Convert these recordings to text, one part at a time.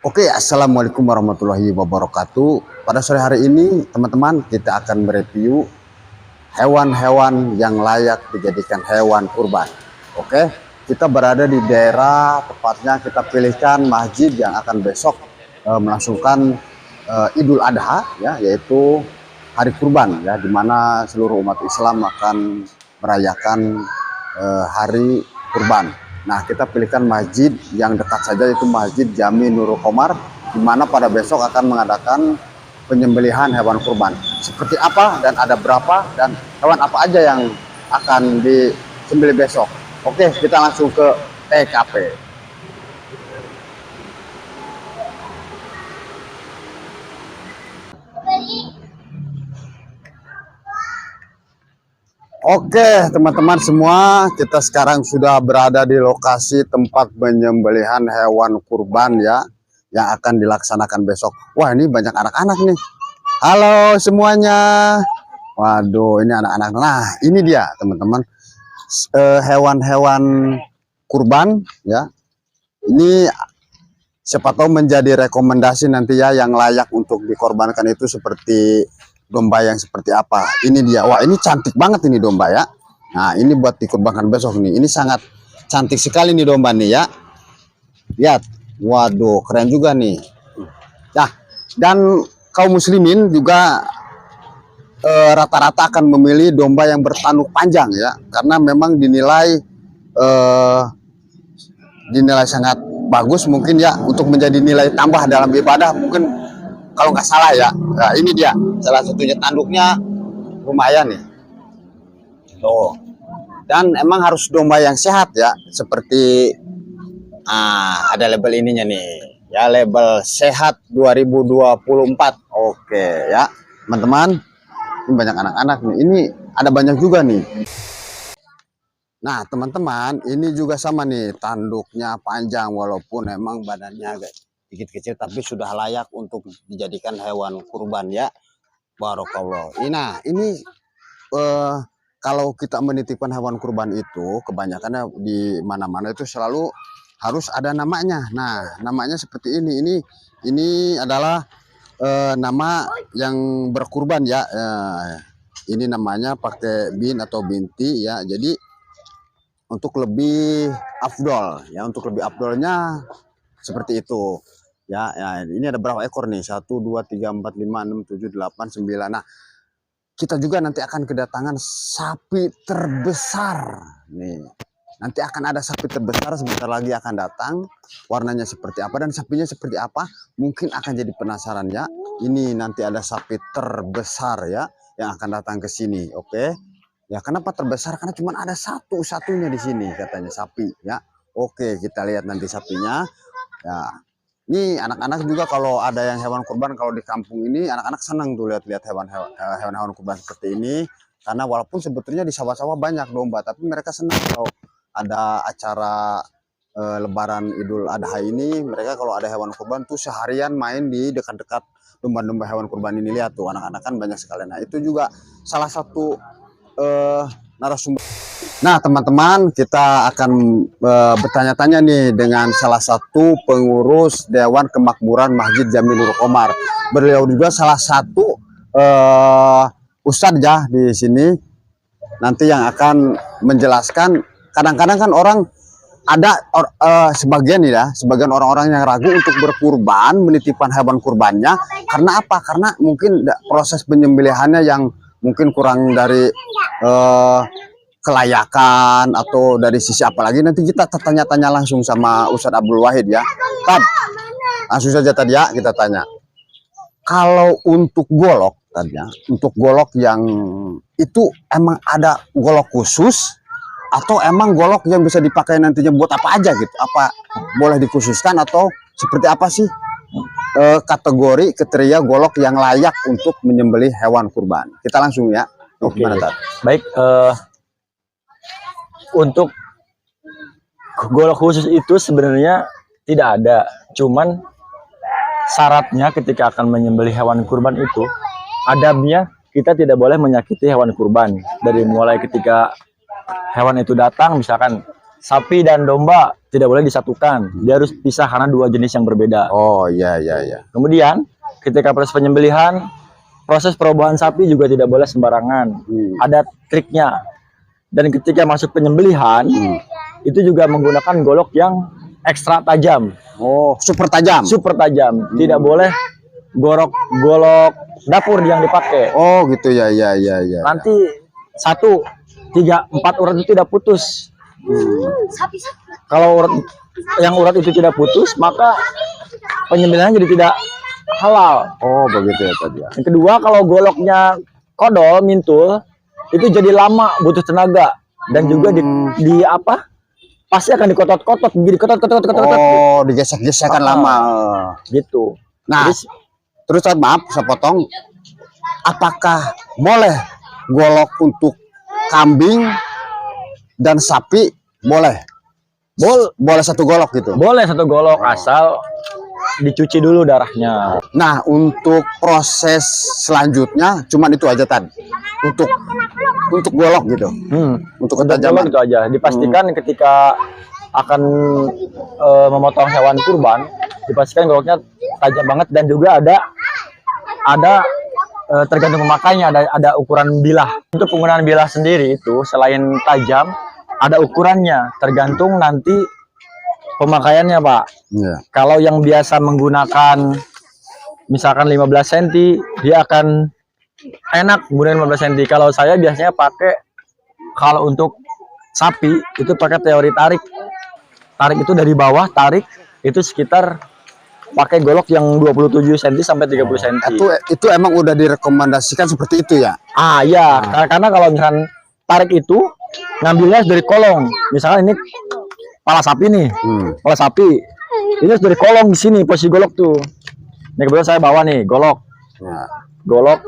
Oke, assalamualaikum warahmatullahi wabarakatuh. Pada sore hari ini, teman-teman, kita akan mereview hewan-hewan yang layak dijadikan hewan kurban. Oke, kita berada di daerah, tepatnya kita pilihkan masjid yang akan besok melangsungkan Idul Adha, ya, yaitu hari kurban, ya, di mana seluruh umat Islam akan merayakan hari kurban. Nah, kita pilihkan masjid yang dekat saja, yaitu Masjid Jami Nurul Komar, di mana pada besok akan mengadakan penyembelihan hewan kurban. Seperti apa dan ada berapa dan hewan apa aja yang akan disembelih besok. Oke, kita langsung ke TKP. Oke, teman-teman semua, kita sekarang sudah berada di lokasi tempat penyembelihan hewan kurban, ya, yang akan dilaksanakan besok. Wah, ini banyak anak-anak nih. Halo semuanya. Waduh, ini anak-anak. Nah, ini dia, teman-teman, hewan-hewan kurban, ya. Ini siapa tahu menjadi rekomendasi nanti, ya, yang layak untuk dikorbankan itu seperti domba yang seperti apa. Ini dia. Wah, ini cantik banget ini domba, ya. Nah, ini buat dikurbankan besok nih. Ini sangat cantik sekali nih domba nih, ya. Lihat. Waduh, keren juga nih. Nah, dan kaum muslimin juga rata-rata akan memilih domba yang bertanduk panjang, ya. Karena memang dinilai sangat bagus mungkin, ya, untuk menjadi nilai tambah dalam ibadah mungkin. Kalau nggak salah, ya. Nah, ini dia salah satunya, tanduknya lumayan nih. Tuh. Dan emang harus domba yang sehat, ya. Seperti ada label ininya nih. Ya, label sehat 2024. Oke, ya. Teman-teman, ini banyak anak-anak nih. Ini ada banyak juga nih. Nah, teman-teman, ini juga sama nih, tanduknya panjang walaupun emang badannya agak sedikit kecil, tapi sudah layak untuk dijadikan hewan kurban, ya. Barokallah. Nah, ini kalau kita menitipkan hewan kurban itu kebanyakannya di mana-mana itu selalu harus ada namanya. Nah, namanya seperti ini. Ini adalah nama yang berkurban, ya. Ini namanya pakai bin atau binti, ya. Jadi untuk lebih afdol, ya, untuk lebih afdolnya seperti itu. Ya, ini ada berapa ekor nih? 1, 2, 3, 4, 5, 6, 7, 8, 9. Nah, kita juga nanti akan kedatangan sapi terbesar. Nih, nanti akan ada sapi terbesar, sebentar lagi akan datang. Warnanya seperti apa dan sapinya seperti apa? Mungkin akan jadi penasaran, ya. Ini nanti ada sapi terbesar, ya, yang akan datang ke sini. Oke. Ya, kenapa terbesar? Karena cuma ada satu-satunya di sini katanya sapi, ya. Oke, kita lihat nanti sapinya. Ya. Ini anak-anak juga kalau ada yang hewan kurban, kalau di kampung ini anak-anak senang tuh lihat-lihat hewan-hewan kurban seperti ini. Karena walaupun sebetulnya di sawah-sawah banyak domba, tapi mereka senang kalau ada acara Lebaran Idul Adha ini. Mereka kalau ada hewan kurban tuh seharian main di dekat-dekat domba-domba hewan kurban ini. Lihat tuh, anak-anak kan banyak sekali. Nah, itu juga salah satu narasumber. Nah, teman-teman, kita akan bertanya-tanya nih dengan salah satu pengurus Dewan Kemakmuran Masjid Jami Nurul Komar. Beliau juga salah satu ustadz, ya, di sini nanti yang akan menjelaskan. Kadang-kadang kan orang ada sebagian nih, ya, sebagian orang-orang yang ragu untuk berkurban, menitipkan hewan kurbannya. Karena apa? Karena mungkin proses penyembelihannya yang mungkin kurang dari kelayakan atau dari sisi apa lagi. Nanti kita tanya-tanya langsung sama Ustadz Abdul Wahid, ya. Tad, langsung saja tadi, ya, kita tanya. Kalau untuk golok tadinya, untuk golok yang itu emang ada golok khusus atau emang golok yang bisa dipakai nantinya buat apa aja gitu? Apa boleh dikhususkan atau seperti apa sih kategori kriteria golok yang layak untuk menyembelih hewan kurban? Kita langsung, ya. Oke. Baik, untuk golok khusus itu sebenarnya tidak ada, cuman syaratnya ketika akan menyembelih hewan kurban itu adabnya kita tidak boleh menyakiti hewan kurban. Dari mulai ketika hewan itu datang, misalkan sapi dan domba tidak boleh disatukan. Dia harus pisah karena dua jenis yang berbeda. Oh iya iya iya. Kemudian ketika proses penyembelihan, proses perobohan sapi juga tidak boleh sembarangan. Ada triknya. Dan ketika masuk penyembelihan, itu juga menggunakan golok yang ekstra tajam. Oh, super tajam. Super tajam. Tidak boleh golok dapur yang dipakai. Oh gitu ya ya ya ya. Nanti 1, 3, 4 urat itu tidak putus. Kalau urat itu tidak putus, maka penyembelihan jadi tidak halal. Oh begitu ya tadi ya. Yang kedua, kalau goloknya kodol, mintul, itu jadi lama, butuh tenaga, dan juga di apa? Pasti akan dikotot-kotot, jadi kotot. Oh, digesek-gesek kan lama. Gitu. Nah, terus maaf, saya potong. Apakah boleh golok untuk kambing dan sapi? Boleh. Boleh satu golok gitu. Boleh satu golok, asal dicuci dulu darahnya. Nah, untuk proses selanjutnya cuman itu aja Tan. Untuk golok gitu. Untuk ketajaman itu aja. Dipastikan ketika akan memotong hewan kurban, dipastikan goloknya tajam banget, dan juga ada tergantung pemakainya, ada ukuran bilah. Untuk penggunaan bilah sendiri itu selain tajam, ada ukurannya, tergantung nanti pemakaiannya, Pak. Yeah. Kalau yang biasa menggunakan misalkan 15 cm, dia akan enak menggunakan 15 cm. Kalau saya biasanya pakai, kalau untuk sapi itu pakai teori tarik. Tarik itu dari bawah, tarik itu sekitar pakai golok yang 27 cm sampai 30 cm. Itu emang udah direkomendasikan seperti itu ya? Iya, karena kalau misalkan tarik itu ngambilnya dari kolong. Misalkan ini kepala sapi nih, kepala sapi. Ini harus dari kolong di sini posisi golok tuh. Ini kebetulan saya bawa nih golok. Nah. Golok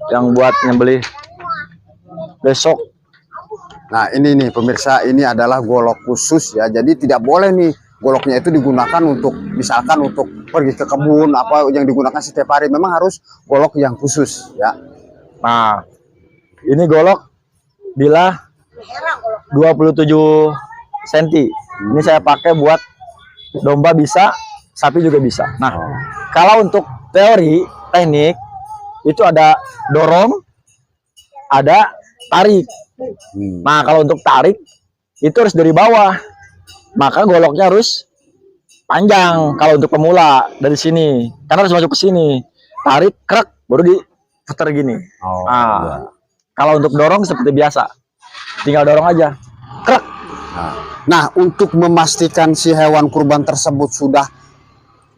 yang buat nyembelih besok. Nah, ini nih pemirsa, ini adalah golok khusus ya. Jadi tidak boleh nih goloknya itu digunakan untuk misalkan untuk pergi ke kebun apa yang digunakan setiap hari. Memang harus golok yang khusus ya. Nah, ini golok bilah 27 cm. Ini saya pakai buat domba bisa, sapi juga bisa. Nah, kalau untuk teori teknik itu ada dorong, ada tarik. Nah, kalau untuk tarik itu harus dari bawah, maka goloknya harus panjang. Kalau untuk pemula dari sini, karena harus masuk ke sini, tarik, krek, baru diputar gini. Ya. Kalau untuk dorong seperti biasa, tinggal dorong aja, krek. Nah, untuk memastikan si hewan kurban tersebut sudah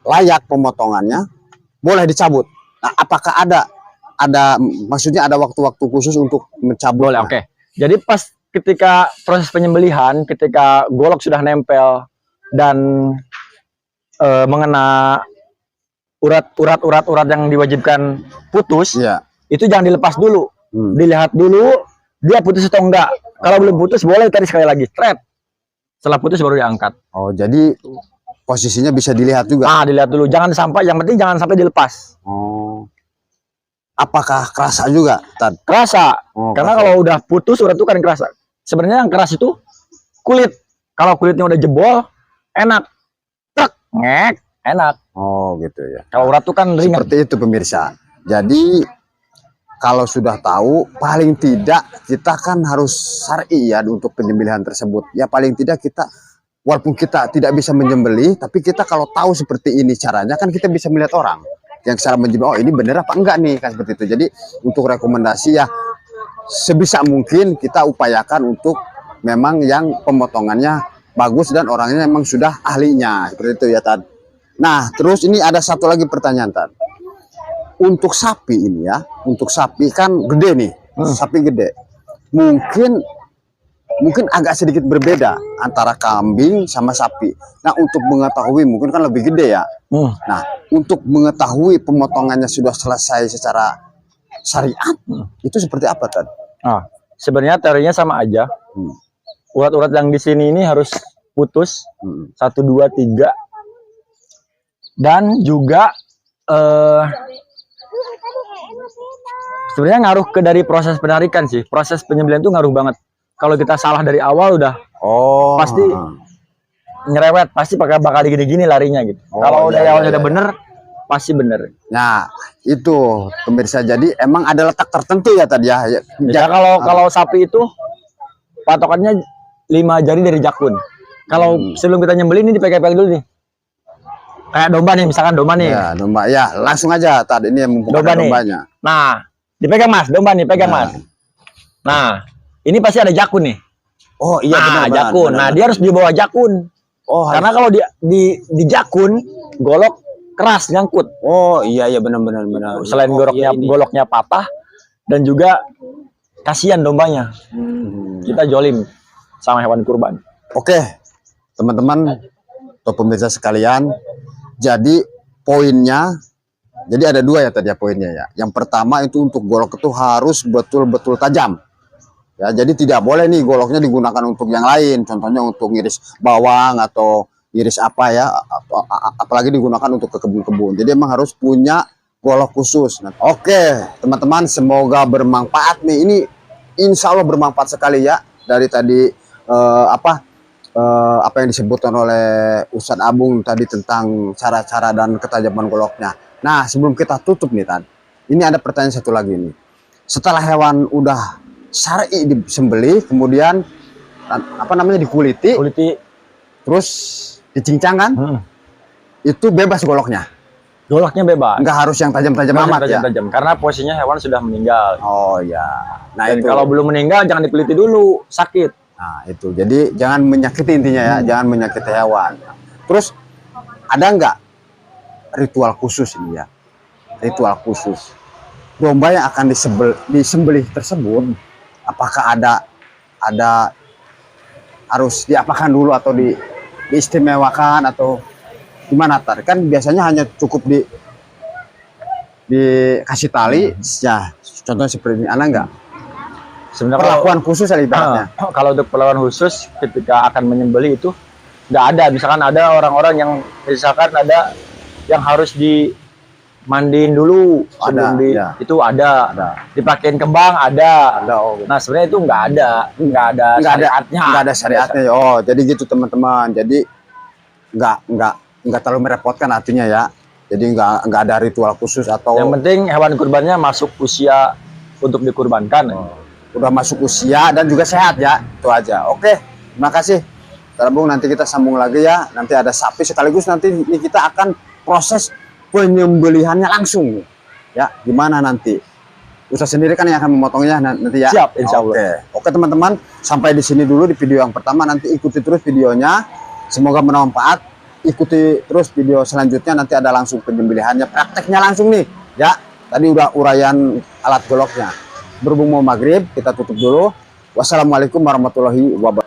layak pemotongannya, boleh dicabut. Nah, apakah ada maksudnya ada waktu-waktu khusus untuk mencabut? Boleh, oke. Jadi pas ketika proses penyembelihan, ketika golok sudah nempel dan mengena urat yang diwajibkan putus, itu jangan dilepas dulu. Dilihat dulu dia putus atau enggak. Kalau belum putus boleh tarik sekali lagi, thread. Setelah putus baru diangkat. Oh, jadi posisinya bisa dilihat juga. Dilihat dulu, jangan sampai, yang penting jangan sampai dilepas. Oh. Apakah kerasa juga, Tad? Kerasa. Karena kalau udah putus urat itu kan kerasa. Sebenarnya yang keras itu kulit. Kalau kulitnya udah jebol, enak. Trek, ngek, enak. Oh, gitu ya. Kalau urat itu kan ringan. Seperti itu pemirsa. Jadi kalau sudah tahu, paling tidak kita kan harus syar'i ya untuk penyembelihan tersebut. Ya paling tidak kita, walaupun kita tidak bisa menyembelih, tapi kita kalau tahu seperti ini caranya, kan kita bisa melihat orang yang cara menyembelih, oh ini bener apa enggak nih, kan seperti itu. Jadi untuk rekomendasi ya, sebisa mungkin kita upayakan untuk memang yang pemotongannya bagus dan orangnya memang sudah ahlinya, seperti itu ya Tad. Nah terus ini ada satu lagi pertanyaan Tad. Untuk sapi ini ya, untuk sapi kan gede nih, sapi gede. Mungkin agak sedikit berbeda antara kambing sama sapi. Nah untuk mengetahui, mungkin kan lebih gede ya. Nah untuk mengetahui pemotongannya sudah selesai secara syariat, itu seperti apa Tad? Sebenarnya teorinya sama aja. Urat-urat yang di sini ini harus putus, 1, 2, 3. Dan juga sebenarnya ngaruh ke dari proses penarikan sih. Proses penyembelihan itu ngaruh banget. Kalau kita salah dari awal udah Oh. Pasti nyerewet, pasti bakal gini-gini larinya gitu. Oh, Kalau udah iya, hewan iya, udah iya. bener, pasti bener. Nah, itu pemirsa. Jadi emang ada letak tertentu ya tadi ya. Bisa kalau sapi itu patokannya 5 jari dari jakun. Kalau sebelum kita nyembelih ini dipegang-pegang dulu nih. Kayak domba nih, misalkan domba nih. Ya, domba. Ya, langsung aja tadi ini yang mumpung Domba ada nih. dombanya. Nah, dipegang Mas, domba nih, pegang Nah. Mas. Nah, ini pasti ada jakun nih. Oh iya, Nah, benar, jakun. benar, Nah, benar. dia harus di bawah jakun. Oh, Karena kalau di jakun, golok keras nyangkut. oh iya benar. Selain Oh, iya, ini. goloknya patah, dan juga kasihan dombanya. Kita jolim sama hewan kurban. Oke, teman-teman atau pemirsa sekalian. Jadi poinnya, jadi ada 2 ya tadi ya poinnya ya. Yang pertama itu untuk golok itu harus betul-betul tajam. Ya, jadi tidak boleh nih goloknya digunakan untuk yang lain. Contohnya untuk ngiris bawang atau iris apa ya, apalagi digunakan untuk ke kebun-kebun. Jadi emang harus punya golok khusus. Nah, oke teman-teman, semoga bermanfaat nih. Ini insya Allah bermanfaat sekali ya dari tadi apa yang disebutkan oleh Ustadz Abung tadi tentang cara-cara dan ketajaman goloknya. Nah, sebelum kita tutup nih Tan, ini ada pertanyaan satu lagi nih. Setelah hewan udah syar'i disembelih, kemudian apa namanya dikuliti, terus dicincang kan, itu bebas goloknya. Goloknya bebas. Nggak harus yang tajam-tajam amat ya. Tajam, karena posisinya hewan sudah meninggal. Oh ya. Nah Dan itu. kalau belum meninggal jangan dipeliti dulu, sakit. Nah itu. Jadi jangan menyakiti intinya ya, jangan menyakiti hewan. Terus ada nggak ritual khusus ini ya? Ritual khusus. Domba yang akan disembelih tersebut, apakah ada harus diapakan dulu atau diistimewakan atau gimana Tar? Kan biasanya hanya cukup dikasih tali, ya contohnya seperti ini. Ada nggak Sebenarnya perlakuan khusus ya ibaratnya? kalau untuk perlakuan khusus ketika akan menyembelih itu nggak ada. Misalkan ada orang-orang yang misalkan ada yang harus dimandiin dulu sebelum ya. itu ada. Dipakein kembang ada. Oh, Nah sebenarnya itu nggak ada syariatnya. Nggak ada syariatnya. Oh jadi gitu teman-teman. Jadi nggak terlalu merepotkan artinya ya. Jadi nggak ada ritual khusus atau Yang penting hewan kurbannya masuk usia untuk dikurbankan. udah masuk usia dan juga sehat ya, itu aja. Oke, terima kasih Terabung. Nanti kita sambung lagi ya, nanti ada sapi sekaligus nanti ini kita akan proses penyembelihannya langsung ya, gimana nanti Ustaz sendiri kan yang akan memotongnya nanti ya. Siap, insya Allah. Oke teman-teman, sampai di sini dulu di video yang pertama. Nanti ikuti terus videonya, semoga bermanfaat. Ikuti terus video selanjutnya, nanti ada langsung penyembelihannya, prakteknya langsung nih ya. Tadi udah uraian alat goloknya. Berhubung mau maghrib, kita tutup dulu. Wassalamualaikum warahmatullahi wabarakatuh.